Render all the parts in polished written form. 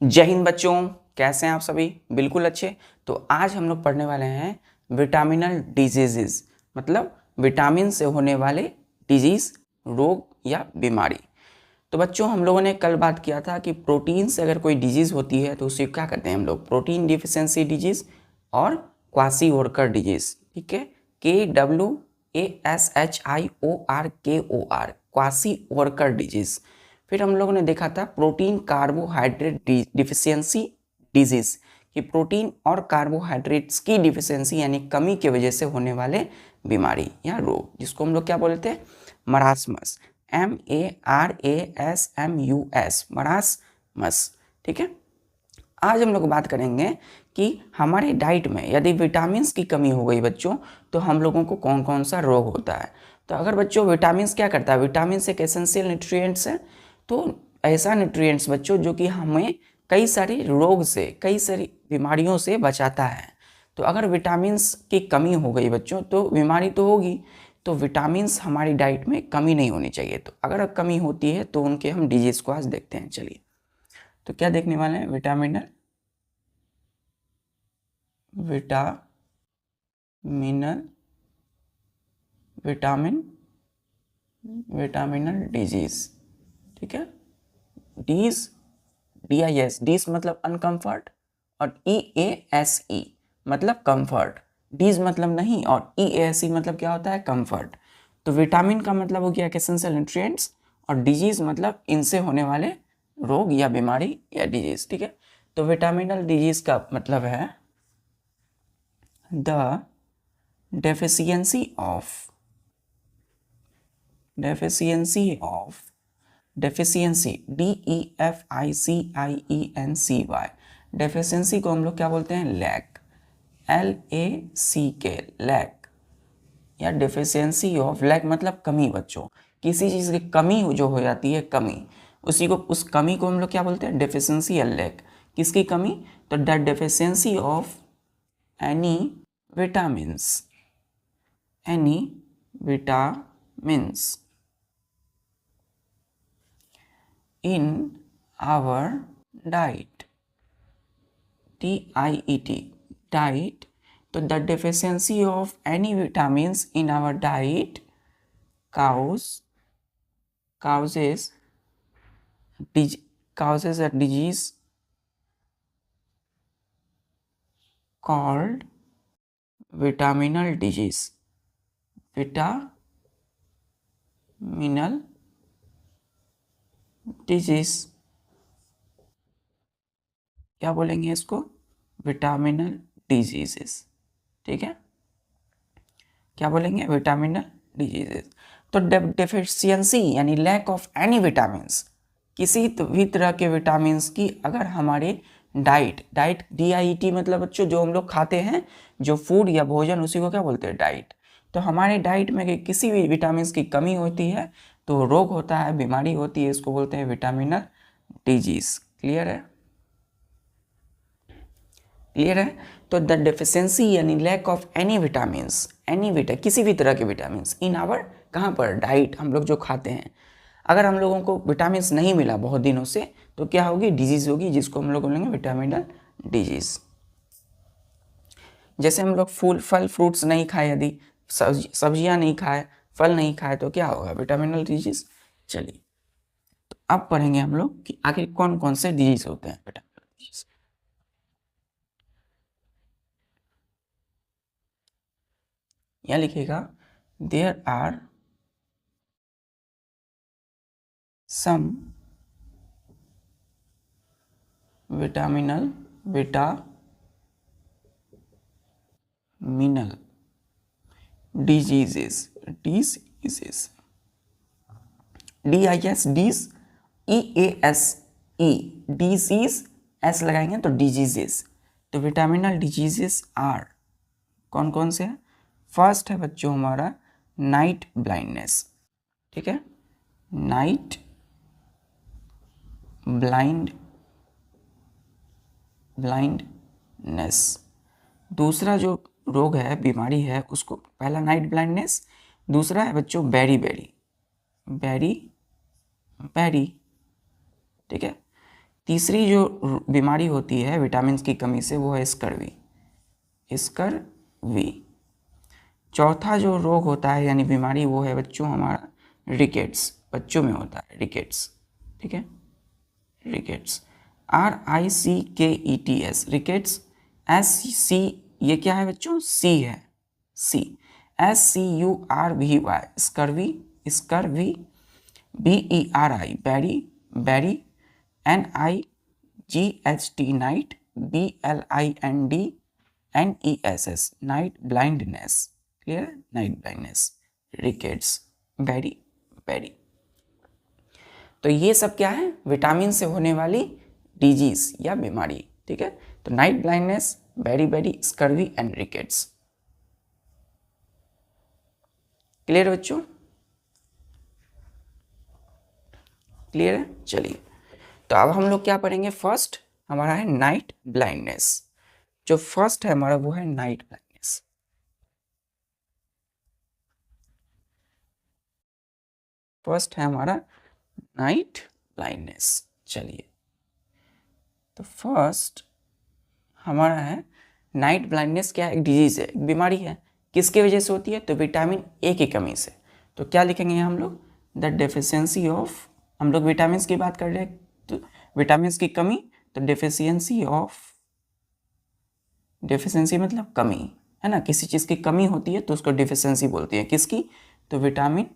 जय हिंद बच्चों, कैसे हैं आप सभी? बिल्कुल अच्छे। तो आज हम लोग पढ़ने वाले हैं विटामिनल डिजीजेस, मतलब विटामिन से होने वाले डिजीज, रोग या बीमारी। तो बच्चों, हम लोगों ने कल बात किया था कि प्रोटीन से अगर कोई डिजीज होती है तो उसे क्या कहते हैं हम लोग? प्रोटीन डिफिशियंसी डिजीज और क्वासी ओरकर डिजीज। ठीक है, KWASHIORKOR, क्वासी ओरकर डिजीज। फिर हम लोगों ने देखा था प्रोटीन कार्बोहाइड्रेट डिफिशियंसी डिजीज, कि प्रोटीन और कार्बोहाइड्रेट्स की डिफिशियंसी यानी कमी की वजह से होने वाले बीमारी या रोग, जिसको हम लोग क्या बोलते हैं? Marasmus, MARASMUS, marasmus. ठीक है, आज हम लोग बात करेंगे कि हमारे डाइट में यदि विटामिन की कमी हो गई बच्चों, तो हम लोगों को कौन कौन सा रोग होता है। तो अगर बच्चों विटामिन क्या करता है? विटामिन एक एसेंशियल न्यूट्रिएंट्स है, तो ऐसा न्यूट्रिएंट्स बच्चों जो कि हमें कई सारे रोग से, कई सारी बीमारियों से बचाता है। तो अगर विटामिन की कमी हो गई बच्चों तो बीमारी तो होगी। तो विटामिन्स हमारी डाइट में कमी नहीं होनी चाहिए। तो अगर कमी होती है तो उनके हम डिजीज को आज देखते हैं। चलिए, तो क्या देखने वाले हैं? विटामिनल विटामिनल डिजीज। ठीक है, डीज, DIS, डीज मतलब अनकंफर्ट, और EASE मतलब कंफर्ट। डीज मतलब नहीं, और EASE मतलब क्या होता है? कंफर्ट। तो विटामिन का मतलब हो गया एसेंशियल न्यूट्रिएंट्स, और डिजीज मतलब इनसे होने वाले रोग या बीमारी या डिजीज। ठीक है, तो विटामिनल डिजीज का मतलब है the deficiency of deficiency, DEFICIENCY। Deficiency को हम लोग क्या बोलते हैं? लैक, LACK, लैक, या डेफिशिएंसी ऑफ। लैक मतलब कमी बच्चों, किसी चीज़ की कमी जो हो जाती है, कमी, उसी को, उस कमी को हम लोग क्या बोलते हैं? डेफिशिएंसी या लैक। किसकी कमी? तो the deficiency of any vitamins, in our diet, DIET, diet. तो the deficiency of any vitamins in our diet causes a disease called vitaminal disease. Vitaminal disease, क्या बोलेंगे इसको? विटामिनल डिजीजेस। ठीक है, क्या बोलेंगे? विटामिनल डिजीजेस। तो डेफिशिएंसी यानी लैक ऑफ एनी विटामिन्स, किसी भी तरह के विटामिन्स की अगर हमारे डाइट, DIET मतलब बच्चों जो हम लोग खाते हैं, जो फूड या भोजन, उसी को क्या बोलते हैं? डाइट। तो हमारे डाइट में किसी भी विटामिन्स की कमी होती है तो रोग होता है, बीमारी होती है, इसको बोलते हैं विटामिनल डिजीज। क्लियर है? क्लियर है? तो द डेफिशिएंसी यानी लैक ऑफ एनी विटामिन्स, किसी भी तरह के विटामिन्स इन आवर, कहाँ पर? डाइट, हम लोग जो खाते हैं। अगर हम लोगों को विटामिन्स नहीं मिला बहुत दिनों से तो क्या होगी? डिजीज होगी, जिसको हम लोग बोलेंगे विटामिनल डिजीज। जैसे हम लोग फल फ्रूट्स नहीं खाए, यदि सब्जियां नहीं खाए, फल नहीं खाए, तो क्या होगा? विटामिनल डिजीज। चलिए, तो अब पढ़ेंगे हम लोग कि आखिर कौन कौन से डिजीज होते हैं विटामिनल डिजीज। यहाँ लिखिएगा, देयर आर सम विटामिनल diseases, DIS, DIS, EASE, disease, S लगाएंगे तो डिजीजेस। तो विटामिनल डिजीजेस आर, कौन कौन से हैं? फर्स्ट है बच्चों हमारा नाइट ब्लाइंडनेस। ठीक है, नाइट ब्लाइंडनेस। दूसरा जो रोग है, बीमारी है, उसको, पहला नाइट ब्लाइंडनेस, दूसरा है बच्चों बेरी। ठीक है, तीसरी जो बीमारी होती है विटामिन की कमी से वो है स्कर्वी, स्कर्वी। चौथा जो रोग होता है यानी बीमारी वो है बच्चों हमारा रिकेट्स, बच्चों में होता है रिकेट्स, ठीक है, रिकेट्स, RICKETS, रिकेट्स। SC ये क्या है बच्चों, सी है, C, SCURVY scurvy, scurvy, BERI beri, beri, NIGHT night, BLINDNESS night blindness, clear, night blindness, rickets, beri, beri. तो ये सब क्या है, विटामिन से होने वाली डिजीज या बीमारी, ठीक है। तो night blindness, beri beri, scurvy and rickets. Clear बच्चों, क्लियर है। चलिए तो अब हम लोग क्या पढ़ेंगे, फर्स्ट हमारा है नाइट ब्लाइंडनेस। जो फर्स्ट है हमारा वो है नाइट ब्लाइंडनेस। फर्स्ट है हमारा नाइट ब्लाइंडनेस। चलिए तो फर्स्ट हमारा है नाइट ब्लाइंडनेस। क्या एक डिजीज है, एक बीमारी है, किसके वजह से होती है, तो विटामिन ए की कमी से। तो क्या लिखेंगे हम लोग, द डेफिशिएंसी ऑफ, हम लोग विटामिन की बात कर रहे हैं तो विटामिन की कमी, तो डेफिशिएंसी ऑफ, डेफिशिएंसी मतलब कमी है ना, किसी चीज़ की कमी होती है तो उसको डेफिशिएंसी बोलती है, किसकी, तो विटामिन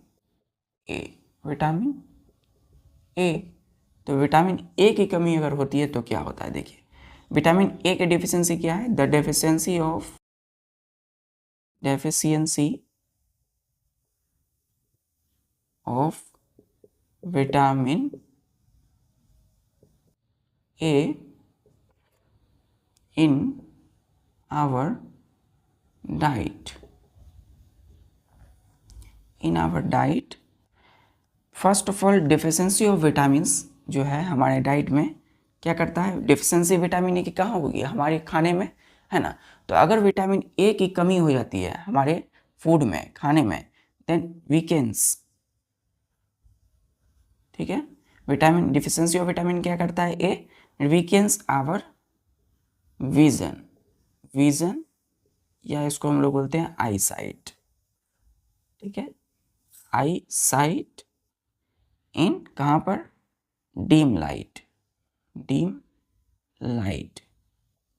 ए, विटामिन ए। तो विटामिन ए की कमी अगर होती है तो क्या होता है, देखिए विटामिन ए की डेफिशिएंसी क्या है, the deficiency of, deficiency of vitamin A in our diet, in our diet. First of all deficiency of vitamins जो है हमारे डाइट में क्या करता है, डेफिशिएंसी विटामिन ए की कहाँ होगी, हमारे खाने में, है ना। तो अगर विटामिन ए की कमी हो जाती है हमारे फूड में, खाने में, देन वीकेंस, ठीक है, विटामिन, डेफिशिएंसी ऑफ विटामिन क्या करता है, ए वीकेंस आवर विजन, विजन या इसको हम लोग बोलते हैं आई साइट, ठीक है, आई साइट इन कहाँ पर, डीम लाइट, डीम लाइट,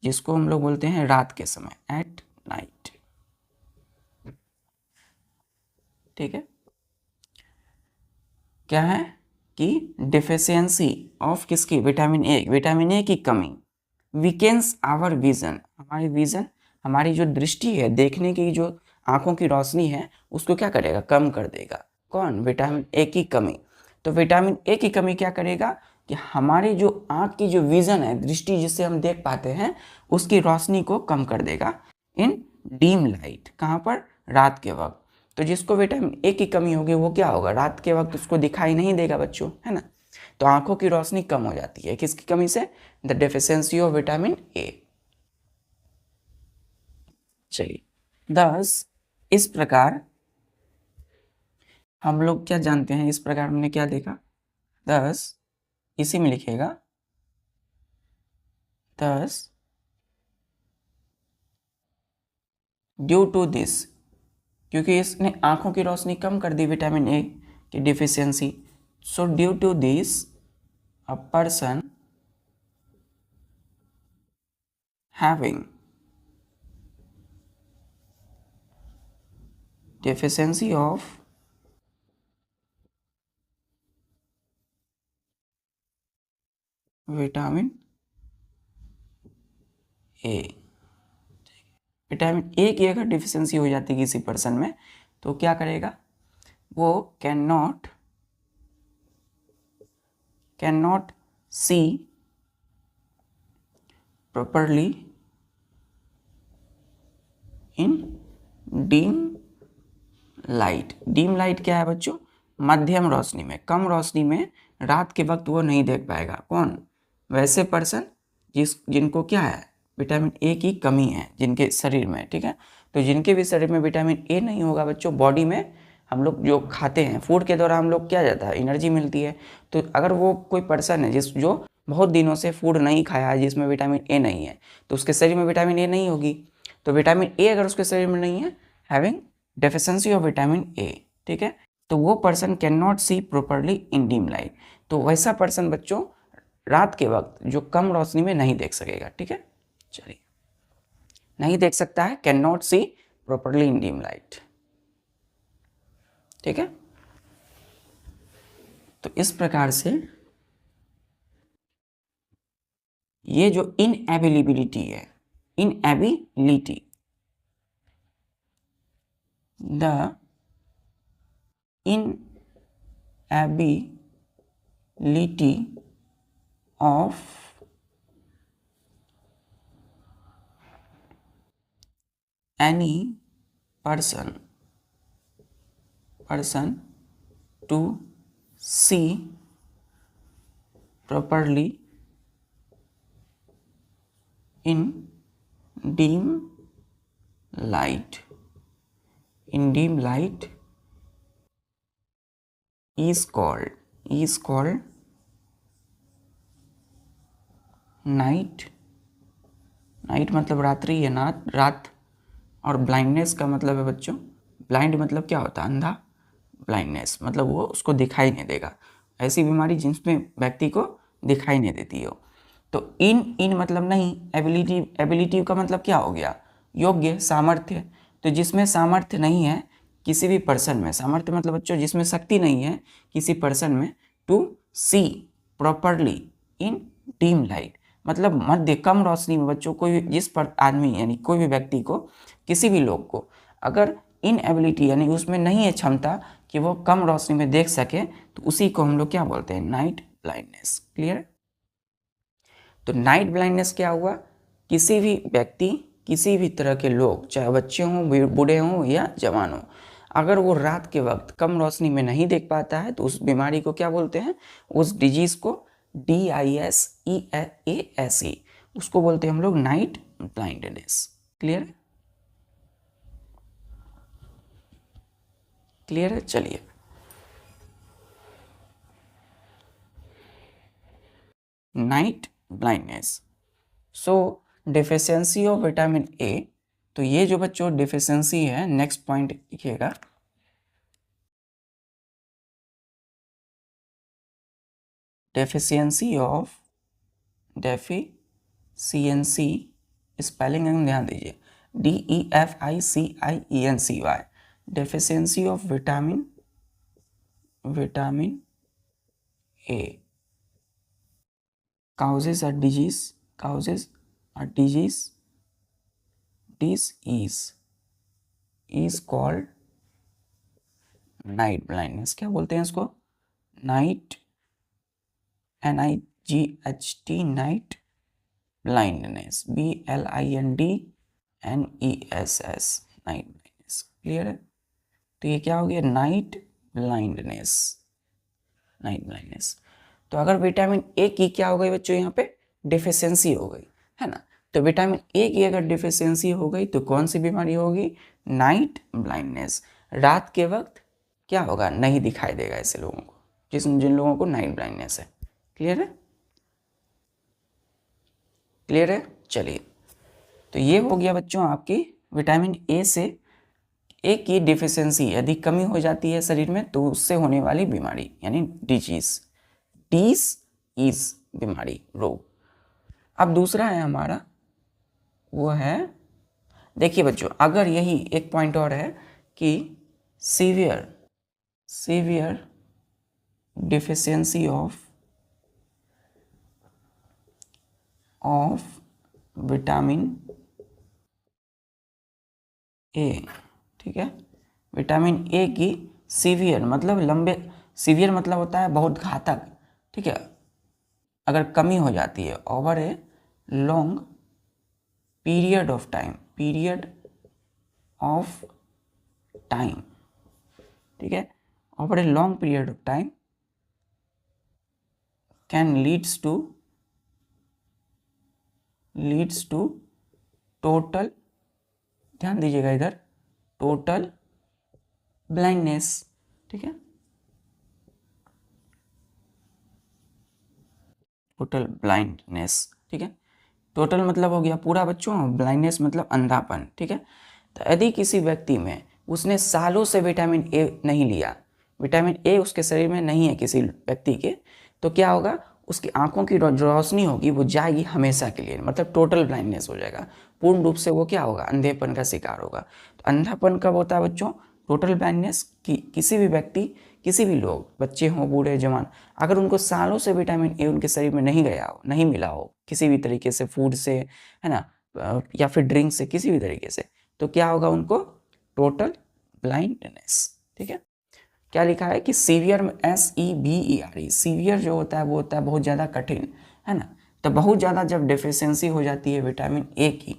जिसको हम लोग बोलते हैं रात के समय, एट नाइट, ठीक है। क्या है कि डेफिशिएंसी ऑफ किसकी, विटामिन ए, विटामिन ए की कमी वीकेंस आवर विजन, हमारी विजन, हमारी जो दृष्टि है, देखने की जो आंखों की रोशनी है उसको क्या करेगा, कम कर देगा, कौन, विटामिन ए की कमी। तो विटामिन ए की कमी क्या करेगा कि हमारी जो आंख की जो विजन है, दृष्टि जिससे हम देख पाते हैं, उसकी रोशनी को कम कर देगा इन डीम लाइट, कहाँ पर, रात के वक्त। तो जिसको विटामिन ए की कमी होगी वो क्या होगा, रात के वक्त उसको दिखाई नहीं देगा बच्चों, है ना। तो आंखों की रोशनी कम हो जाती है, किसकी कमी से, द डेफिशिएंसी ऑफ विटामिन ए। चलिए, दस इस प्रकार हम लोग क्या जानते हैं, इस प्रकार हमने क्या देखा, दस इसी में लिखेगा, दस ड्यू टू दिस, क्योंकि इसने आंखों की रोशनी कम कर दी विटामिन ए की deficiency, so due to this a person having deficiency of vitamin A, vitamin A की अगर डिफिशियंसी हो जाती है किसी पर्सन में तो क्या करेगा, वो can not C properly in dim light. Dim light क्या है बच्चों, मध्यम रोशनी में, कम रोशनी में, रात के वक्त वो नहीं देख पाएगा, कौन, वैसे पर्सन जिनको क्या है, विटामिन ए की कमी है, जिनके शरीर में, ठीक है। तो जिनके भी शरीर में विटामिन ए नहीं होगा बच्चों, बॉडी में हम लोग जो खाते हैं फूड के द्वारा हम लोग क्या जाता है, एनर्जी मिलती है। तो अगर वो कोई पर्सन है जो बहुत दिनों से फूड नहीं खाया है जिसमें विटामिन ए नहीं है, तो उसके शरीर में विटामिन ए नहीं होगी। तो विटामिन ए अगर उसके शरीर में नहीं है, हैविंग डेफिशिएंसी ऑफ विटामिन ए, ठीक है, तो वो person can not C properly in dim light. तो वैसा पर्सन बच्चों रात के वक्त जो कम रोशनी में नहीं देख सकेगा, ठीक है। चलिए, नहीं देख सकता है, can not C properly in dim light, ठीक है। तो इस प्रकार से ये जो इनएबिलिटी है, inability, the inability of any person to see properly in dim light is called night मतलब रात्रि या रात, और ब्लाइंडनेस का मतलब है बच्चों, ब्लाइंड मतलब क्या होता है, अंधा, ब्लाइंडनेस मतलब वो उसको दिखाई नहीं देगा, ऐसी बीमारी जिसमें व्यक्ति को दिखाई नहीं देती हो। तो इन मतलब नहीं, एबिलिटी का मतलब क्या हो गया, योग्य, सामर्थ्य। तो जिसमें सामर्थ्य नहीं है किसी भी पर्सन में, सामर्थ्य मतलब बच्चों जिसमें शक्ति नहीं है किसी पर्सन में, to see properly in dim light, मतलब मध्य कम रोशनी में बच्चों, कोई भी जिस पर आदमी यानी कोई भी व्यक्ति को, किसी भी लोग को अगर इनएबिलिटी यानी उसमें नहीं है क्षमता कि वो कम रोशनी में देख सके, तो उसी को हम लोग क्या बोलते हैं, नाइट ब्लाइंडनेस। क्लियर। तो नाइट ब्लाइंडनेस क्या हुआ, किसी भी व्यक्ति, किसी भी तरह के लोग, चाहे बच्चे हों, बूढ़े हों या जवान हों, अगर वो रात के वक्त कम रोशनी में नहीं देख पाता है तो उस बीमारी को क्या बोलते हैं, उस डिजीज को DISEASE, उसको बोलते हैं हम लोग नाइट ब्लाइंडनेस। क्लियर है। चलिए, night blindness, so deficiency of vitamin ए। तो ये जो बच्चों डिफिशियंसी है, नेक्स्ट पॉइंट लिखिएगा, डेफिशिएंसी स्पेलिंग ध्यान दीजिए, DEFICIENCY, deficiency of vitamin A causes a disease this is called night blindness. क्या बोलते हैं इसको, night, NIGHT, night blindness, BLINDNESS, night blindness. Clear है। तो ये क्या हो गया, नाइट ब्लाइंडनेस। तो अगर विटामिन ए की क्या हो गई बच्चों, यहाँ पे डिफिशियंसी हो गई है ना, तो विटामिन ए की अगर डिफिशियंसी हो गई तो कौन सी बीमारी होगी, नाइट ब्लाइंडनेस। रात के वक्त क्या होगा, नहीं दिखाई देगा ऐसे लोगों को, जिन लोगों को नाइट ब्लाइंडनेस है। क्लियर है। चलिए, तो ये हो गया बच्चों आपकी विटामिन ए से, ए की डिफिशियंसी यदि कमी हो जाती है शरीर में तो उससे होने वाली बीमारी यानी डिजीज बीमारी, रोग। अब दूसरा है हमारा, वो है, देखिए बच्चों, अगर यही एक पॉइंट और है कि सीवियर डिफिशियंसी ऑफ विटामिन ए, ठीक है, विटामिन ए की सीवियर मतलब लंबे, सीवियर मतलब होता है बहुत घातक, ठीक है, अगर कमी हो जाती है over a long period of time, ठीक है, over a long period of time can leads to total, ध्यान दीजिएगा इधर, टोटल ब्लाइंडनेस, ठीक है, टोटल ब्लाइंडनेस, ठीक है। टोटल मतलब हो गया पूरा बच्चों, ब्लाइंडनेस मतलब अंधापन, ठीक है। तो यदि किसी व्यक्ति में उसने सालों से विटामिन ए नहीं लिया, विटामिन ए उसके शरीर में नहीं है किसी व्यक्ति के, तो क्या होगा, उसकी आंखों की जो रोशनी होगी वो जाएगी हमेशा के लिए, मतलब टोटल ब्लाइंडनेस हो जाएगा, पूर्ण रूप से वो क्या होगा, अंधेपन का शिकार होगा। तो अंधापन कब होता है बच्चों, टोटल ब्लाइंडनेस की किसी भी व्यक्ति, किसी भी लोग, बच्चे हों बूढ़े जवान, अगर उनको सालों से विटामिन ए उनके शरीर में नहीं गया हो, नहीं मिला हो किसी भी तरीके से, फूड से, है ना, या फिर ड्रिंक से, किसी भी तरीके से, तो क्या होगा उनको, टोटल ब्लाइंडनेस, ठीक है। क्या लिखा है कि सीवियर में SEVER, सीवियर जो होता है वो होता है बहुत ज़्यादा कठिन, है ना। तो बहुत ज़्यादा जब डेफिशिएंसी हो जाती है विटामिन ए की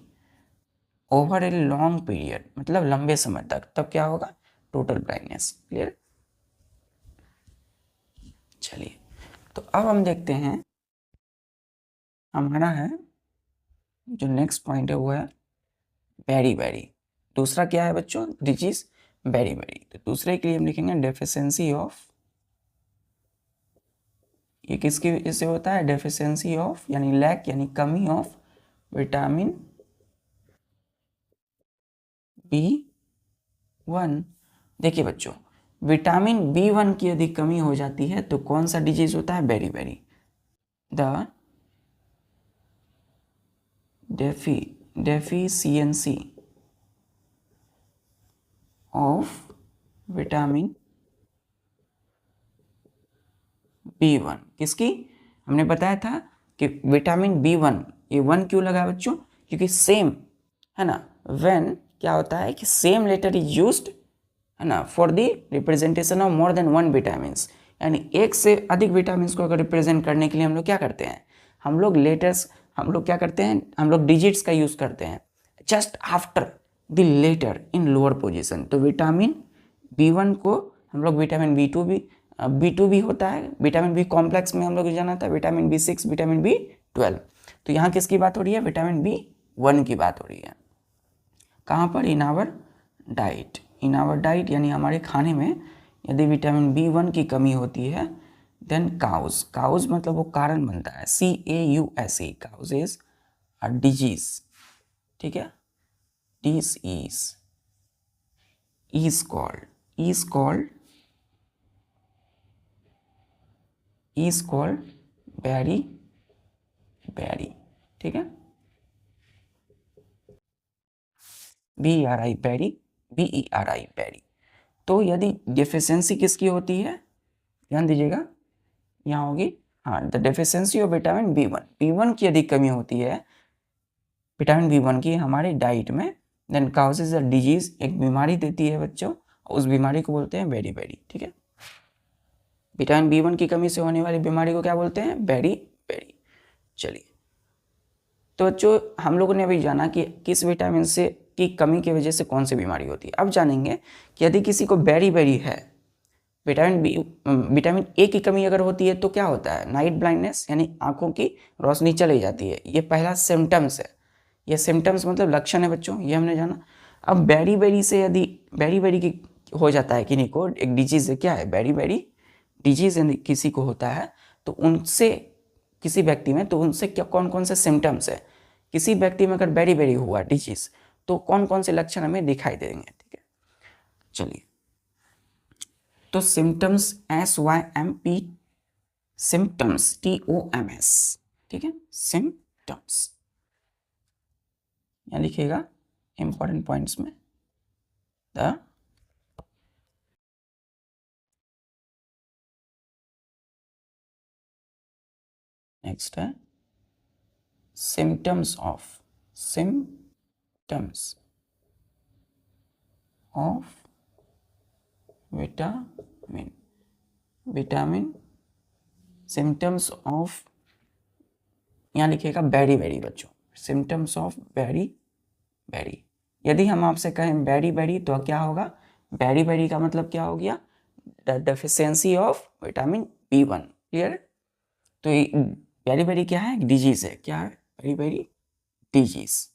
ओवर ए लॉन्ग पीरियड, मतलब लंबे समय तक, तब क्या होगा, टोटल ब्लाइंडनेस। क्लियर। चलिए, तो अब हम देखते हैं, हमारा है जो नेक्स्ट पॉइंट है वो है बेरी बेरी। दूसरा क्या है बच्चों, डिजीज बेरी बेरी। तो दूसरे के लिए हम लिखेंगे डेफिशिएंसी ऑफ, ये किसकी वजह से होता है, डेफिशिएंसी ऑफ यानी लैक यानी कमी ऑफ विटामिन B1। देखिए बच्चों, विटामिन B1 की यदि कमी हो जाती है तो कौन सा डिजीज होता है, beri beri. The deficiency of vitamin B1, किसकी, हमने बताया था कि विटामिन B1, ये 1 क्यों लगा बच्चों, क्योंकि सेम, है ना, व्हेन क्या होता है कि सेम लेटर इज यूज्ड, है ना, for the representation of more than 1 vitamins, यानी एक से अधिक विटामिन्स को अगर रिप्रेजेंट करने के लिए हम लोग क्या करते हैं, हम लोग लेटर्स, हम लोग क्या करते हैं, हम लोग डिजिट्स का यूज़ करते हैं just after the letter in lower position. तो विटामिन B1 को हम लोग विटामिन B2 भी होता है, विटामिन बी कॉम्प्लेक्स में हम लोग जाना था विटामिन B6, विटामिन B12। तो यहाँ किसकी बात हो रही है, विटामिन B1 की बात हो रही है। कहाँ पर, in our diet, in our diet यानी हमारे खाने में यदि विटामिन B1 की कमी होती है, देन काउज, काउज मतलब वो कारण बनता है, CAUSE, cause is a disease, ठीक है। This is called beri beri, ठीक है, BERI बेरी, BERI बेरी। तो यदि डेफिशिएंसी किसकी होती है, ध्यान दीजिएगा, यहाँ होगी, हाँ, the deficiency of vitamin B1 की यदि कमी होती है विटामिन B1 की हमारे डाइट में, देन काउजेज अ डिजीज, एक बीमारी देती है बच्चों, उस बीमारी को बोलते हैं बेरी बेरी, ठीक है। विटामिन B1 की कमी से होने वाली बीमारी को क्या बोलते हैं, बेरी बेरी। चलिए, तो बच्चों हम लोगों ने अभी जाना कि किस विटामिन से की कमी की वजह से कौन सी बीमारी होती है। अब जानेंगे कि यदि किसी को बेरी बेरी है, विटामिन ए की कमी अगर होती है तो क्या होता है, नाइट ब्लाइंडनेस यानी आंखों की रोशनी चली जाती है, ये पहला सिम्टम्स है, ये सिम्टम्स मतलब लक्षण है बच्चों, ये हमने जाना। अब बेरी बेरी से यदि बेरी बेरी की हो जाता है किन्हीं को, एक डिजीज है, क्या है बेरी बेरी डिजीज किसी को होता है, तो उनसे किसी व्यक्ति में, तो उनसे क्या कौन कौन से सिम्टम्स है, किसी व्यक्ति में अगर बेरी बेरी हुआ डिजीज तो कौन कौन से लक्षण हमें दिखाई देंगे, ठीक है। चलिए, तो सिम्टम्स SYMP, सिम्टम्स TOMS, ठीक है, सिम्टम्स यहाँ लिखिएगा इंपॉर्टेंट पॉइंट्स में, द नेक्स्ट है symptoms of vitamin symptoms of, यहाँ लिखिएगा बेरी बेरी बच्चों, सिम्टम्स ऑफ बेरी बेरी। यदि हम आपसे कहें बेरी बेरी तो क्या होगा, बेरी बेरी का मतलब क्या हो गया, the deficiency of vitamin B1। Clear. तो बेरी बेरी क्या है, डिजीज है, क्या है बेरी बेरी डिजीज,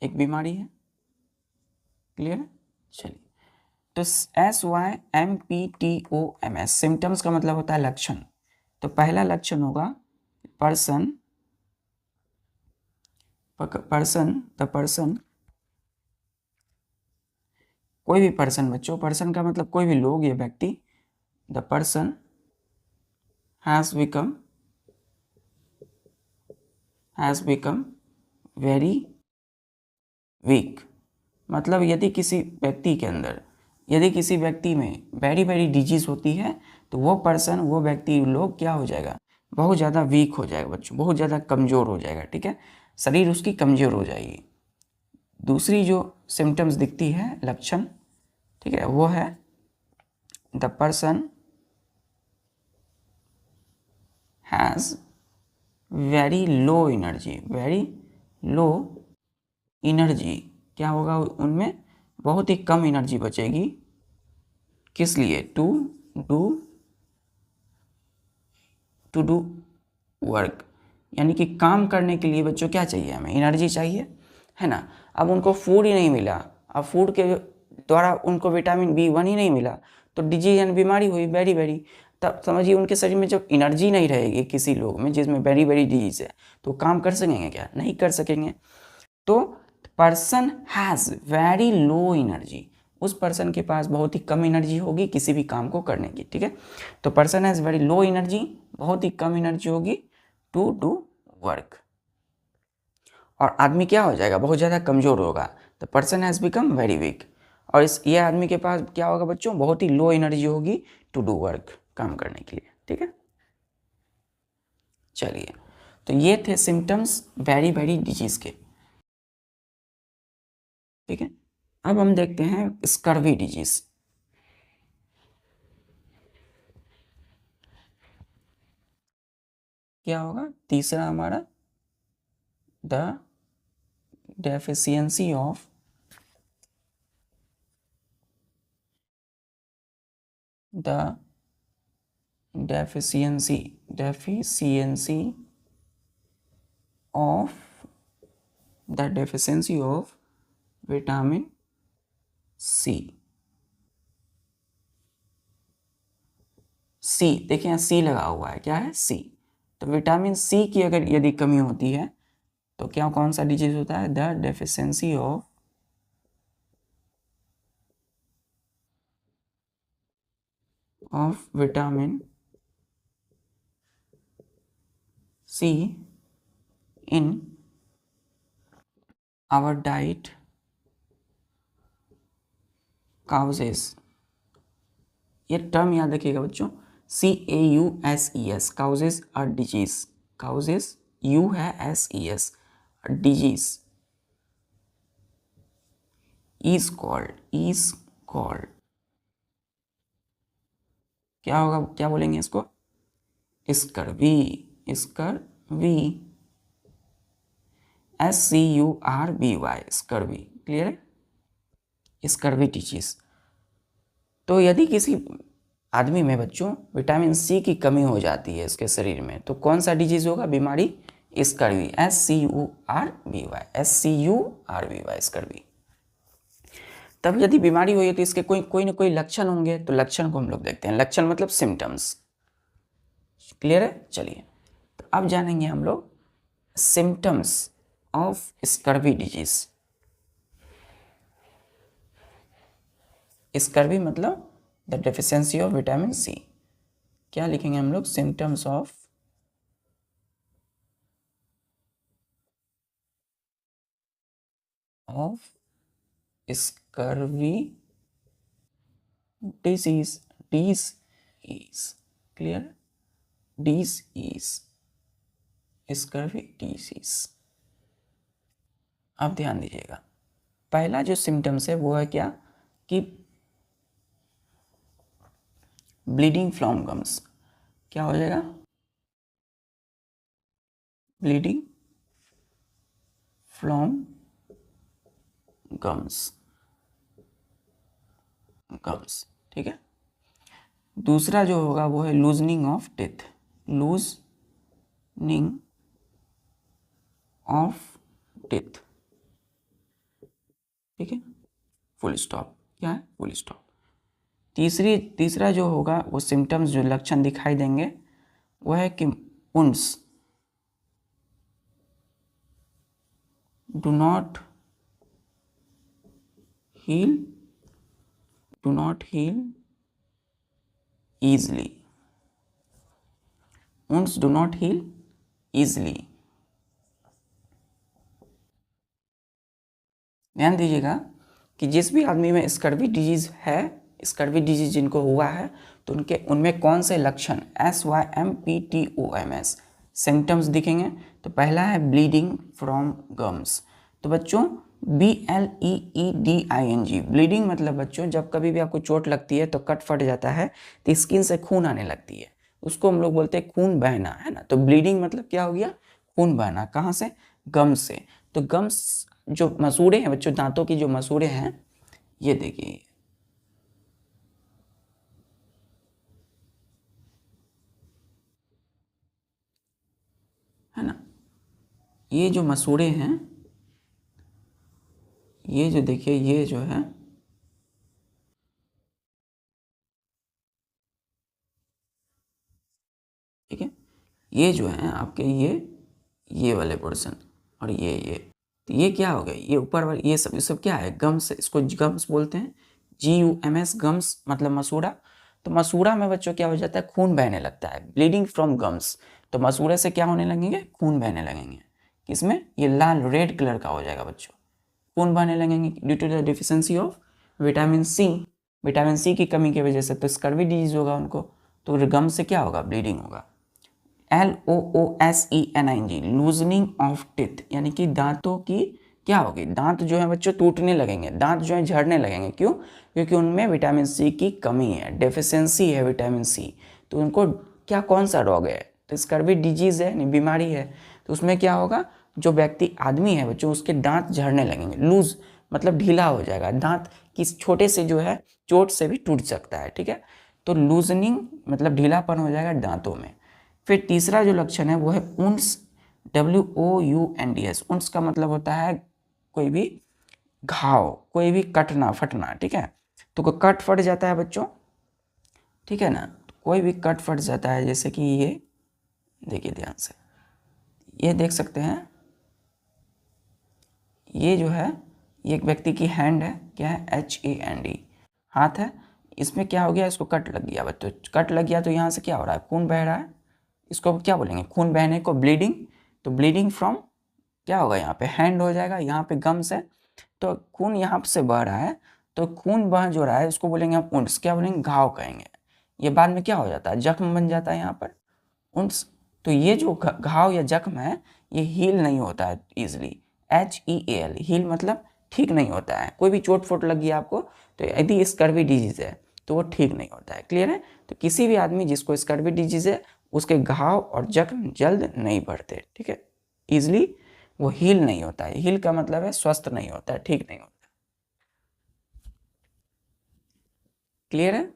एक बीमारी है। क्लियर। चलिए, तो SYMPTOMS सिम्टम्स का मतलब होता है लक्षण। तो पहला लक्षण होगा पर्सन कोई भी पर्सन बच्चों, पर्सन का मतलब कोई भी लोग या व्यक्ति, the person has become very weak. मतलब यदि किसी व्यक्ति में वेरी वेरी डिजीज होती है तो वो पर्सन, वो व्यक्ति, लोग क्या हो जाएगा, बहुत ज़्यादा वीक हो जाएगा बच्चों, बहुत ज़्यादा कमज़ोर हो जाएगा, ठीक है, शरीर उसकी कमज़ोर हो जाएगी। दूसरी जो सिम्टम्स दिखती है, लक्षण, ठीक है, वो है the person has very low energy, क्या होगा उनमें, बहुत ही कम एनर्जी बचेगी, किस लिए, टू डू वर्क, यानी कि काम करने के लिए बच्चों क्या चाहिए, हमें एनर्जी चाहिए, है ना। अब उनको फूड ही नहीं मिला, अब फूड के द्वारा उनको विटामिन B1 ही नहीं मिला, तो डिजीज यानी बीमारी हुई वेरी वेरी। तब समझिए उनके शरीर में जब एनर्जी नहीं रहेगी किसी लोग में जिसमें वेरी वेरी डिजीज है, तो काम कर सकेंगे क्या, नहीं कर सकेंगे। तो person has very low energy, उस पर्सन के पास बहुत ही कम एनर्जी होगी किसी भी काम को करने की, ठीक है। तो person has very low energy, बहुत ही कम एनर्जी होगी टू डू वर्क, और आदमी क्या हो जाएगा, बहुत ज़्यादा कमज़ोर होगा। तो person has become very weak, और ये आदमी के पास क्या होगा बच्चों, बहुत ही लो एनर्जी होगी टू डू वर्क, काम करने के लिए, ठीक है। चलिए, तो ये थे सिम्टम्स वेरी वेरी डिजीज के, ठीक है। अब हम देखते हैं स्कर्वी डिजीज। क्या होगा तीसरा हमारा, the deficiency of vitamin C. देखिए यहाँ सी लगा हुआ है, क्या है, सी। तो विटामिन सी की अगर यदि कमी होती है तो क्या, कौन सा डिजीज होता है, the deficiency of vitamin C in our diet causes. ये टर्म याद रखिएगा बच्चों, CAUSES, काउजेस और डिजीज, काउजेस U है SES, डिजीज इज कॉल्ड, क्या होगा, क्या बोलेंगे इसको, स्कर्वी, SCURVY, स्कर्वी, क्लियर है, स्कर्वी डिजीज। तो यदि किसी आदमी में बच्चों विटामिन सी की कमी हो जाती है इसके शरीर में, तो कौन सा डिजीज होगा, बीमारी, स्कर्वी, SCURVY, स्कर्वी। तब यदि बीमारी हुई है तो इसके कोई ना कोई लक्षण होंगे, तो लक्षण को हम लोग देखते हैं, लक्षण मतलब सिम्टम्स, क्लियर है। चलिए, तो अब जानेंगे हम लोग symptoms of scurvy disease. Scurvy मतलब the deficiency of vitamin C. क्या लिखेंगे हम लोग, symptoms of scurvy disease, clear, scurvy disease. अब ध्यान दीजिएगा, पहला जो सिम्टम्स है वो है क्या, कि ब्लीडिंग फ्रॉम गम्स। क्या हो जाएगा, ब्लीडिंग फ्रॉम गम्स, ठीक है। दूसरा जो होगा वो है लूजनिंग ऑफ टीथ, ठीक है, फुल स्टॉप, क्या है, फुल स्टॉप। तीसरा जो होगा वो सिम्टम्स, जो लक्षण दिखाई देंगे वो है कि wounds, do not heal easily. Wounds do not heal easily. ध्यान दीजिएगा कि जिस भी आदमी में स्कर्वी डिजीज है, स्कर्वी डिजीज जिनको हुआ है, तो उनमें कौन से लक्षण SYMPTOMS सिम्टम्स दिखेंगे। तो पहला है ब्लीडिंग फ्रॉम गम्स। तो बच्चों BLEEDING, ब्लीडिंग मतलब बच्चों जब कभी भी आपको चोट लगती है तो कट फट जाता है तो स्किन से खून आने लगती है, उसको हम लोग बोलते हैं खून बहना, है ना। तो ब्लीडिंग मतलब क्या हो गया, खून बहना। कहाँ से, गम्स से। तो गम्स जो मसूड़े हैं बच्चों, दांतों की जो मसूड़े हैं, ये देखिए, है ना, ये जो मसूड़े हैं, ये जो देखिए, ये जो है, ठीक है, ये जो है आपके, ये वाले पोर्शन और ये तो ये क्या हो गया, ये ऊपर वाले, ये सब क्या है, गम्स। इसको गम्स बोलते हैं, GUMS, गम्स मतलब मसूड़ा। तो मसूड़ा में बच्चों क्या हो जाता है, खून बहने लगता है, ब्लीडिंग फ्रॉम गम्स। तो मसूड़े से क्या होने लगेंगे, खून बहने लगेंगे। किसमें, ये लाल रेड कलर का हो जाएगा बच्चों, खून बहने लगेंगे due to the deficiency of vitamin C. Vitamin C की कमी की वजह से तो स्कर्वी डिजीज होगा उनको। तो गम से क्या होगा, ब्लीडिंग होगा। LOOSENING, लूजनिंग ऑफ टिथ, यानी कि दांतों की क्या होगी, दांत जो है बच्चों टूटने लगेंगे, दांत जो है झड़ने लगेंगे। क्यों, क्योंकि उनमें विटामिन सी की कमी है, डेफिशिएंसी है विटामिन सी। तो उनको क्या, कौन सा रोग है, तो स्कर्वी डिजीज है, नहीं बीमारी है। तो उसमें क्या होगा, जो व्यक्ति आदमी है बच्चों, उसके दांत झड़ने लगेंगे। लूज मतलब ढीला हो जाएगा, दांत किस छोटे से जो है चोट से भी टूट सकता है, ठीक है। तो लूजनिंग मतलब ढीलापन हो जाएगा दांतों में। फिर तीसरा जो लक्षण है वो है ऊंस, WOUNDS। ऊंस का मतलब होता है कोई भी घाव, कोई भी कटना फटना, ठीक है। तो कोई कट फट जाता है बच्चों, ठीक है ना, कोई भी कट फट जाता है, जैसे कि ये देखिए ध्यान से, ये देख सकते हैं, ये जो है, ये एक व्यक्ति की हैंड है, क्या है, HAND, हाथ है। इसमें क्या हो गया, इसको कट लग गया बच्चों, कट लग गया तो यहाँ से क्या हो रहा है, खून बह रहा है। इसको क्या बोलेंगे, खून बहने को ब्लीडिंग। तो ब्लीडिंग फ्रॉम क्या होगा, यहाँ पे हैंड हो जाएगा, यहाँ पे गम्स है, तो खून यहाँ से बह रहा है। तो खून बह जो रहा है उसको बोलेंगे हम उंट्स, क्या बोलेंगे, घाव कहेंगे। ये बाद में क्या हो जाता है, जख्म बन जाता है यहाँ पर, उंट्स। तो ये जो घाव या जख्म है, ये हील नहीं होता है ईजिली, HEAL, हील मतलब ठीक नहीं होता है। कोई भी चोट फोट लग गई आपको, तो यदि स्कर्वी डिजीज है तो वो ठीक नहीं होता है, क्लियर है। तो किसी भी आदमी जिसको स्कर्वी डिजीज है, उसके घाव और जख्म जल्द नहीं बढ़ते, ठीक है, ईजिली वो हील नहीं होता है। हील का मतलब है स्वस्थ नहीं होता है, ठीक नहीं होता, क्लियर है।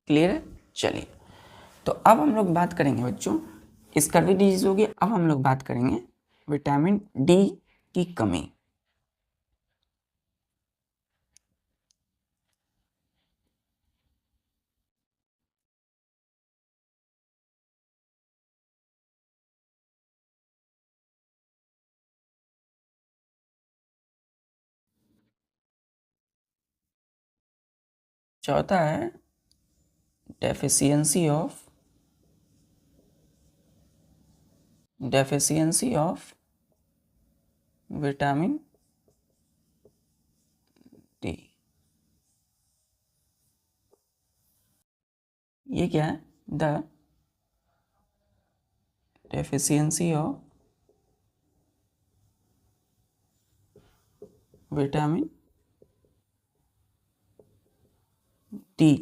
क्लियर है, चलिए। तो अब हम लोग बात करेंगे बच्चों, स्कर्वी डिजीज होगी, अब हम लोग बात करेंगे विटामिन डी की कमी। चौथा है डेफिशिएंसी ऑफ विटामिन डी। ये क्या है, the deficiency of vitamin D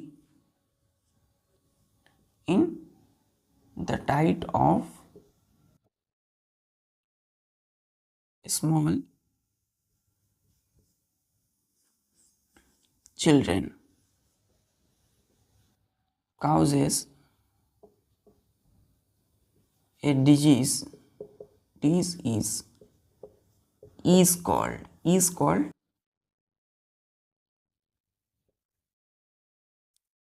in the diet of small children causes a disease is called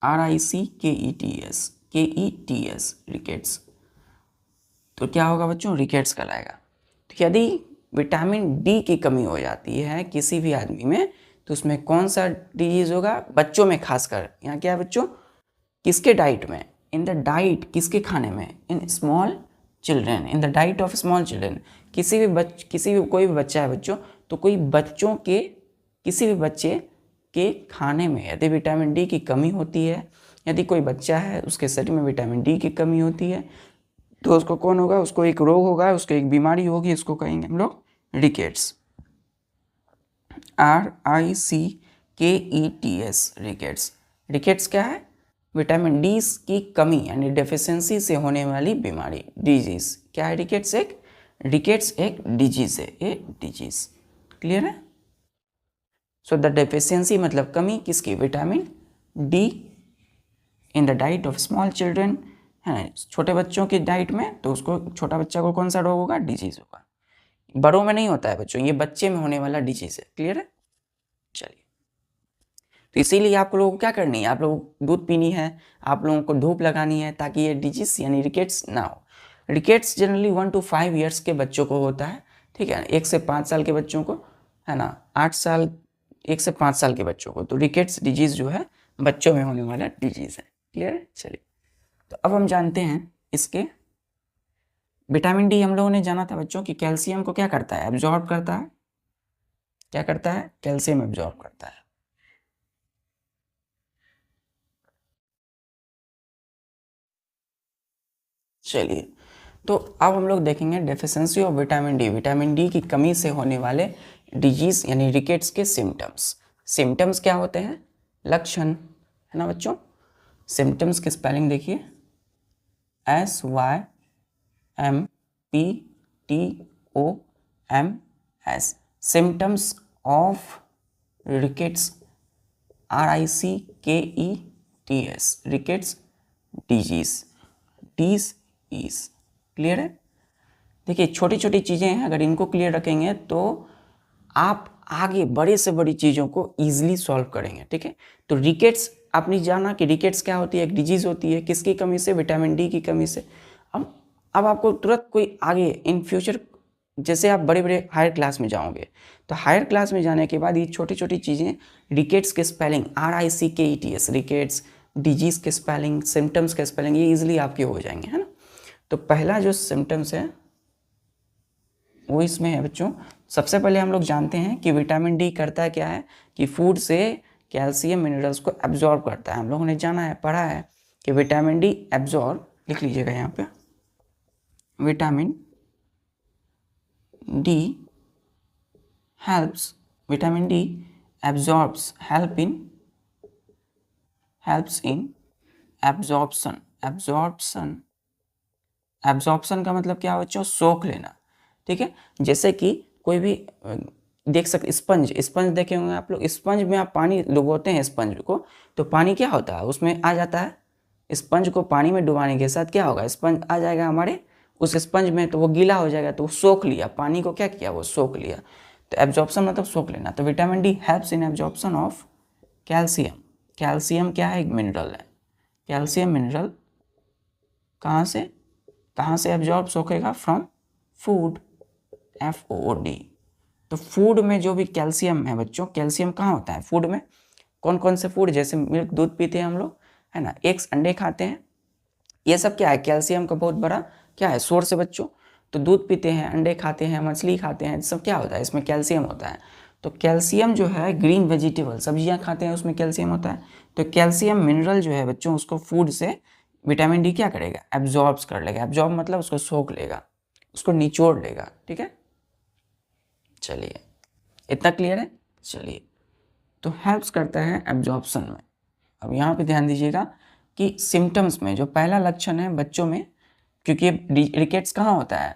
RICKETS rickets, तो क्या होगा बच्चों, रिकेट्स कहलाएगा। तो यदि विटामिन डी की कमी हो जाती है किसी भी आदमी में तो उसमें कौन सा डिजीज होगा, बच्चों में खासकर। यहाँ क्या है बच्चों, किसके डाइट में, इन द डाइट, किसके खाने में, in small children, in the diet of small children. किसी भी कोई भी बच्चा है बच्चों, तो कोई बच्चों के, किसी भी बच्चे के खाने में यदि विटामिन डी की कमी होती है, यदि कोई बच्चा है उसके शरीर में विटामिन डी की कमी होती है तो उसको कौन होगा, उसको एक रोग होगा, उसको एक बीमारी होगी, इसको कहेंगे हम लोग रिकेट्स, RICKETS रिकेट्स। रिकेट्स क्या है, विटामिन डी की कमी यानी डेफिशिएंसी से होने वाली बीमारी, डिजीज। क्या है रिकेट्स, एक डिजीज है, ये डिजीज। क्लियर है। सो द डेफिशिएंसी मतलब कमी किसकी, vitamin D in the diet of small children, है छोटे बच्चों की डाइट में, तो उसको, छोटा बच्चा को कौन सा रोग होगा, डिजीज होगा। बड़ों में नहीं होता है बच्चों, ये बच्चे में होने वाला डिजीज है। क्लियर है। चलिए, तो इसीलिए आप लोगों को क्या करनी है, आप लोगों को दूध पीनी है, आप लोगों को धूप लगानी है, ताकि ये डिजीज यानी रिकेट्स ना हो। रिकेट्स जनरली 1 to 5 ईयर्स के बच्चों को होता है, ठीक है, 1 से 5 साल के बच्चों को, है ना, 8 साल, 1 से 5 साल के बच्चों को। तो रिकेट्स डिजीज जो है बच्चों में होने वाला डिजीज है। क्लियर है। चलिए, तो अब हम जानते हैं इसके विटामिन डी। हम लोगों ने जाना था बच्चों कि कैल्शियम को क्या करता है, एब्जॉर्ब करता है। क्या करता है, कैल्शियम एब्जॉर्ब करता है। चलिए, तो अब हम लोग देखेंगे deficiency of vitamin D, vitamin D की कमी से होने वाले डिजीज यानी रिकेट्स के सिम्टम्स। सिम्टम्स क्या होते हैं, लक्षण, है ना बच्चों। सिम्टम्स के स्पेलिंग देखिए, SYMPTOMS, symptoms of rickets, RICKETS, rickets disease, disease. Clear है। देखिए, छोटी छोटी चीज़ें हैं, अगर इनको क्लियर रखेंगे तो आप आगे बड़े से बड़ी चीज़ों को ईजिली सॉल्व करेंगे। ठीक है, तो रिकेट्स आपने जाना कि रिकेट्स क्या होती है, एक डिजीज होती है, किसकी कमी से, विटामिन डी की कमी से। अब आपको तुरंत कोई आगे इन फ्यूचर, जैसे आप बड़े बड़े हायर क्लास में जाओगे, तो हायर क्लास में जाने के बाद ये छोटी छोटी चीज़ें, रिकेट्स के स्पेलिंग, RICKETS, रिकेट्स, डिजीज के स्पेलिंग, सिम्टम्स के स्पेलिंग, ये इजीली आपके हो जाएंगे, है ना। तो पहला जो सिम्टम्स है वो इसमें है बच्चों। सबसे पहले हम लोग जानते हैं कि विटामिन डी करता क्या है, कि फूड से कैल्शियम मिनरल्स को एब्जॉर्ब करता है। हम लोगों ने जाना है, पढ़ा है कि विटामिन डी एब्जॉर्ब, लिख लीजिएगा यहाँ पे, vitamin D helps, vitamin D absorbs, helps in absorption. Absorption का मतलब क्या बच्चों, सोख लेना। ठीक है, जैसे कि कोई भी देख सकते, स्पंज देखे होंगे आप लोग, स्पंज में आप पानी डुबोते हैं स्पंज को, तो पानी क्या होता है उसमें आ जाता है, स्पंज को पानी में डुबाने के साथ क्या होगा, स्पंज आ जाएगा हमारे उस स्पंज में, तो वो गीला हो जाएगा, तो वो सोख लिया, पानी को क्या किया, वो सोख लिया। तो एब्जॉर्प्शन मतलब सोख लेना। तो vitamin D helps in absorption of calcium. Calcium क्या है, एक मिनरल है। कैल्शियम मिनरल कहाँ से एब्जॉर्ब सोखेगा, फ्रॉम फूड, FOOD। तो फूड में जो भी कैल्शियम है बच्चों, कैल्शियम कहाँ होता है फूड में, कौन कौन से फूड, जैसे मिल्क, दूध पीते हैं हम लोग, है ना, एग्स, अंडे खाते हैं, ये सब क्या है, कैल्शियम का बहुत बड़ा क्या है, सोर्स है बच्चों। तो दूध पीते हैं, अंडे खाते हैं, मछली खाते हैं, सब क्या होता है, इसमें कैल्शियम होता है। तो कैल्शियम जो है, ग्रीन वेजिटेबल, सब्जियां खाते हैं, उसमें कैल्शियम होता है। तो कैल्शियम मिनरल जो है बच्चों, उसको फूड से विटामिन डी क्या करेगा, एब्जॉर्ब्स कर लेगा। एब्जॉर्ब मतलब उसको सोख लेगा, उसको निचोड़ लेगा। ठीक है, चलिए, इतना क्लियर है। चलिए, तो हेल्प्स करता है एब्जॉर्प्शन में। अब यहाँ पे ध्यान दीजिएगा कि सिम्टम्स में जो पहला लक्षण है बच्चों में, क्योंकि रिकेट्स कहाँ होता है,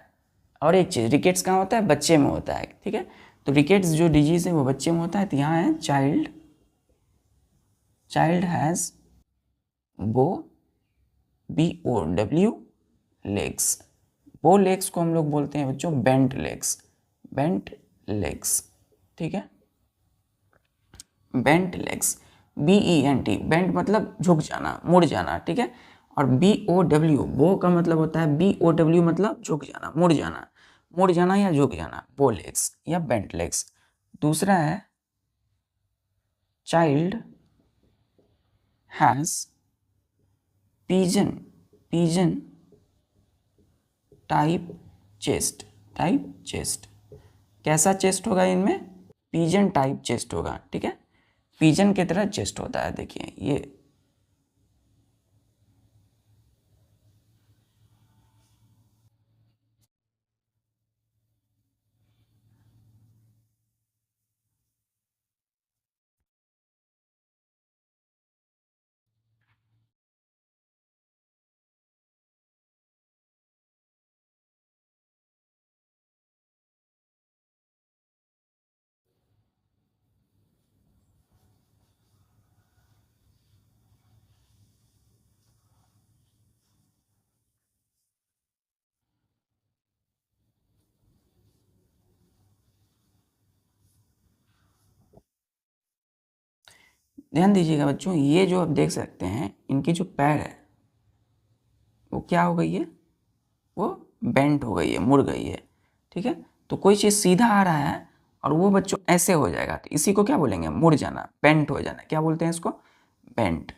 और एक चीज़, रिकेट्स कहाँ होता है, बच्चे में होता है। ठीक है, तो रिकेट्स जो डिजीज है वो बच्चे में होता है। तो यहाँ है चाइल्ड हैज़ BOW लेग्स। वो लेग्स को हम लोग बोलते हैं बच्चों बेंट लेग्स। ठीक है, बेंट लेग्स। BENT, बेंट मतलब झुक जाना, मुड़ जाना, ठीक है। और BOW, बो का मतलब होता है BOW मतलब झुक जाना, मुड़ जाना, मुड़ जाना या झुक जाना, बो लेग्स या बेंट लेग्स। दूसरा है child has pigeon, pigeon type chest, type chest. कैसा चेस्ट होगा इनमें? पिजन टाइप चेस्ट होगा, ठीक है। पिजन की तरह चेस्ट होता है, देखिए ये। ध्यान दीजिएगा बच्चों, ये जो आप देख सकते हैं इनकी जो पैर है वो क्या हो गई है? वो बेंट हो गई है, मुड़ गई है, ठीक है। तो कोई चीज़ सीधा आ रहा है और वो बच्चों ऐसे हो जाएगा, तो इसी को क्या बोलेंगे? मुड़ जाना, बेंट हो जाना। क्या बोलते हैं इसको? Bent,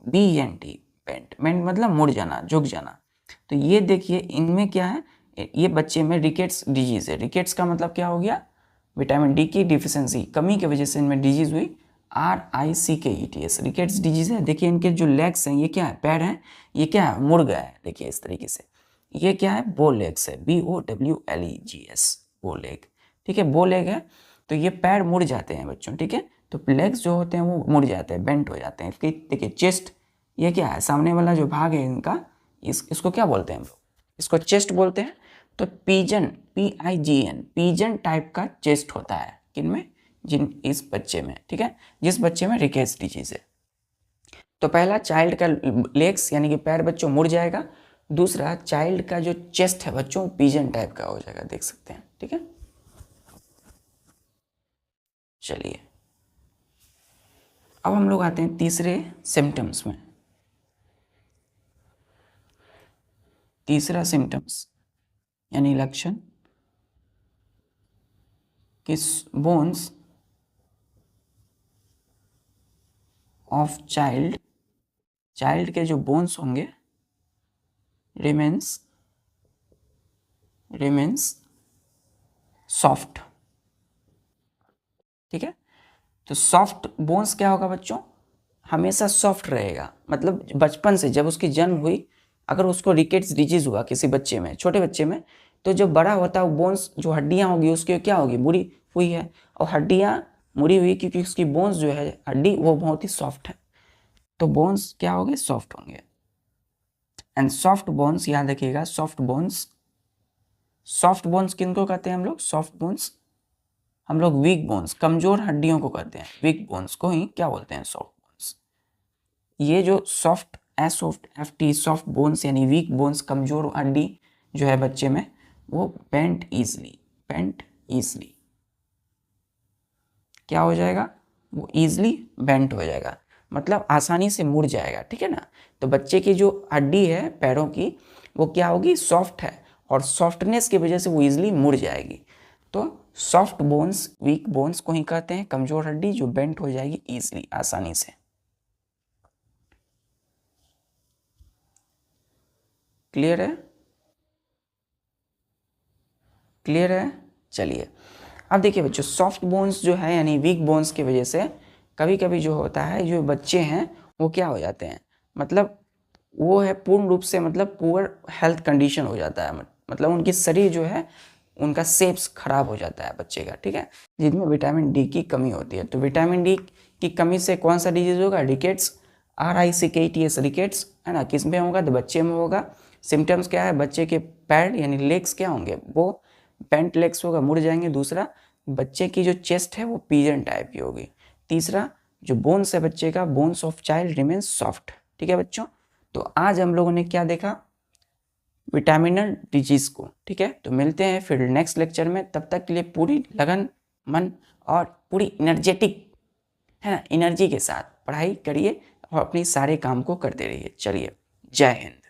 BENT, bent. बेंट मतलब मुड़ जाना, झुक जाना। तो ये देखिए इनमें क्या है, ये बच्चे में रिकेट्स डिजीज़ है। रिकेट्स का मतलब क्या हो गया? विटामिन डी की डिफिशेंसी, कमी की वजह से इनमें डिजीज़ हुई, RICKETS, रिकेट्स डिजीज़ है। देखिए इनके जो लेग्स हैं, ये क्या है? पैर हैं, ये क्या है? मुड़ गया है, देखिए इस तरीके से। ये क्या है? बो लेग्स है, BOWLEGS, बो लेग, ठीक है। बो लेग है तो ये पैर मुड़ जाते हैं बच्चों, ठीक है। तो लेग्स जो होते हैं वो मुड़ जाते हैं, बेंट हो जाते हैं। देखिए चेस्ट, ये क्या है? सामने वाला जो भाग है इनका, इसको क्या बोलते हैं हम लोग? इसको चेस्ट बोलते हैं। तो पिजन, PIGN, पिजन टाइप का चेस्ट होता है किनमें? इस बच्चे में, ठीक है, जिस बच्चे में रिकेट्स डिजीज है। तो पहला चाइल्ड का लेग्स यानी कि पैर बच्चों मुड़ जाएगा। दूसरा चाइल्ड का जो चेस्ट है बच्चों पिजन टाइप का हो जाएगा, देख सकते हैं, ठीक है। चलिए अब हम लोग आते हैं तीसरे सिम्टम्स में। तीसरा सिम्टम्स यानी लक्षण, कि बोन्स ऑफ चाइल्ड, चाइल्ड के जो बोन्स होंगे रिमेन्स सॉफ्ट, ठीक है। तो सॉफ्ट बोन्स क्या होगा बच्चों? हमेशा सॉफ्ट रहेगा, मतलब बचपन से जब उसकी जन्म हुई, अगर उसको रिकेट्स डिजीज हुआ किसी बच्चे में, छोटे बच्चे में, तो जब बड़ा होता है वो बोन्स, जो हड्डियां होगी उसकी क्या होगी? मुड़ी हुई है। और हड्डियां मुड़ी हुई क्योंकि उसकी बोन्स जो है हड्डी वो बहुत ही सॉफ्ट है। तो बोन्स क्या होंगे? सॉफ्ट होंगे। एंड सॉफ्ट बोन्स, याद रखिएगा, सॉफ्ट बोन्स, सॉफ्ट बोन्स किनको कहते हैं हम लोग? सॉफ्ट बोन्स हम लोग वीक बोन्स, कमजोर हड्डियों को कहते हैं, वीक बोन्स को ही क्या बोलते हैं? Soft bones. ये जो सॉफ्ट, SOFT, सॉफ्ट बोन्स यानी वीक बोन्स, कमजोर हड्डी जो है बच्चे में, वो बेंट ईजली, बेंट ईजली क्या हो जाएगा? वो ईजली बेंट हो जाएगा, मतलब आसानी से मुड़ जाएगा, ठीक है ना। तो बच्चे की जो हड्डी है पैरों की वो क्या होगी? सॉफ्ट है, और सॉफ्टनेस की वजह से वो ईजिली मुड़ जाएगी। तो सॉफ्ट बोन्स, वीक बोन्स को ही कहते हैं कमजोर हड्डी जो बेंट हो जाएगी ईजिली, आसानी से। क्लियर है? क्लियर है? चलिए अब देखिए बच्चों, सॉफ्ट बोन्स जो है यानी वीक बोन्स की वजह से कभी कभी जो होता है, जो बच्चे हैं वो क्या हो जाते हैं, मतलब वो है पूर्ण रूप से, मतलब पुअर हेल्थ कंडीशन हो जाता है, मतलब उनकी शरीर जो है उनका शेप्स खराब हो जाता है बच्चे का, ठीक है, जिनमें विटामिन डी की कमी होती है। तो विटामिन डी की कमी से कौन सा डिजीज होगा? रिकेट्स, RICKETS, रिकेट्स, है ना। किस में होगा? तो बच्चे में होगा। सिम्टम्स क्या है? बच्चे के पैर यानी लेग्स क्या होंगे? वो बेंट लेग्स होगा, मुड़ जाएंगे। दूसरा, बच्चे की जो चेस्ट है वो पिजन टाइप की होगी। तीसरा, जो बोन्स है बच्चे का, bones of child remains soft, ठीक है बच्चों। तो आज हम लोगों ने क्या देखा? विटामिनल डिजीज को, ठीक है। तो मिलते हैं फिर नेक्स्ट लेक्चर में, तब तक के लिए पूरी लगन, मन और पूरी एनर्जेटिक है ना, एनर्जी के साथ पढ़ाई करिए और अपनी सारे काम को करते रहिए। चलिए, जय हिंद।